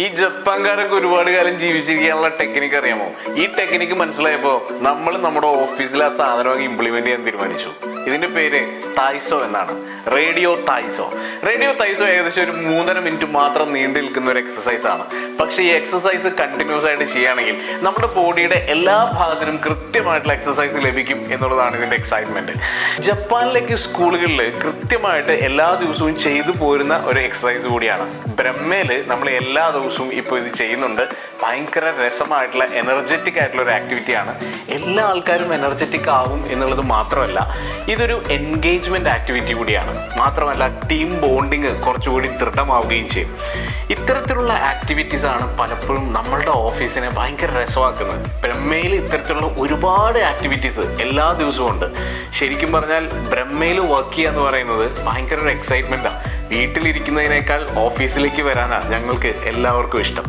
ഈ ജപ്പാൻകാരൊക്കെ ഒരുപാട് കാലം ജീവിച്ചിരിക്കാനുള്ള ടെക്നിക്ക് അറിയാമോ? ഈ ടെക്നിക്ക് മനസ്സിലായപ്പോൾ നമ്മൾ നമ്മുടെ ഓഫീസിൽ ആ സാധനം ഇംപ്ലിമെന്റ് ചെയ്യാൻ തീരുമാനിച്ചു. ഇതിന്റെ പേര് തായ്സോ എന്നാണ്. റേഡിയോ തായ്സോ ഏകദേശം ഒരു 3.5 മിനിറ്റ് മാത്രം നീണ്ടു നിൽക്കുന്ന ഒരു എക്സസൈസ് ആണ്. പക്ഷേ ഈ എക്സസൈസ് കണ്ടിന്യൂസ് ആയിട്ട് ചെയ്യുകയാണെങ്കിൽ നമ്മുടെ ബോഡിയുടെ എല്ലാ ഭാഗത്തിനും കൃത്യമായിട്ടുള്ള എക്സസൈസ് ലഭിക്കും എന്നുള്ളതാണ് ഇതിന്റെ എക്സൈറ്റ്മെന്റ്. ജപ്പാനിലേക്ക് സ്കൂളുകളിൽ കൃത്യമായിട്ട് എല്ലാ ദിവസവും ചെയ്തു പോരുന്ന ഒരു എക്സസൈസ് കൂടിയാണ്. ബ്രഹ്മയില് നമ്മൾ എല്ലാ ദിവസവും ഇപ്പോൾ ഇത് ചെയ്യുന്നുണ്ട്. ഭയങ്കര രസമായിട്ടുള്ള എനർജറ്റിക് ആയിട്ടുള്ള ഒരു ആക്ടിവിറ്റിയാണ്. എല്ലാ ആൾക്കാരും എനർജറ്റിക് ആവും എന്നുള്ളത് മാത്രമല്ല, ഇതൊരു എൻഗേജ്മെന്റ് ആക്ടിവിറ്റി കൂടിയാണ്. മാത്രമല്ല ടീം ബോണ്ടിങ് കുറച്ചുകൂടി ദൃഢമാവുകയും ചെയ്യും. ഇത്തരത്തിലുള്ള ആക്ടിവിറ്റീസ് ആണ് പലപ്പോഴും നമ്മളുടെ ഓഫീസിനെ ഭയങ്കര രസമാക്കുന്നത്. ബ്രഹ്മയിൽ ഇത്തരത്തിലുള്ള ഒരുപാട് ആക്ടിവിറ്റീസ് എല്ലാ ദിവസവും ഉണ്ട്. ശരിക്കും പറഞ്ഞാൽ ബ്രഹ്മയിൽ വർക്ക് ചെയ്യുക എന്ന് പറയുന്നത് ഭയങ്കര ഒരു എക്സൈറ്റ്മെന്റാണ്. വീട്ടിലിരിക്കുന്നതിനേക്കാൾ ഓഫീസിലേക്ക് വരാനാണ് ഞങ്ങൾക്ക് എല്ലാവർക്കും ഇഷ്ടം.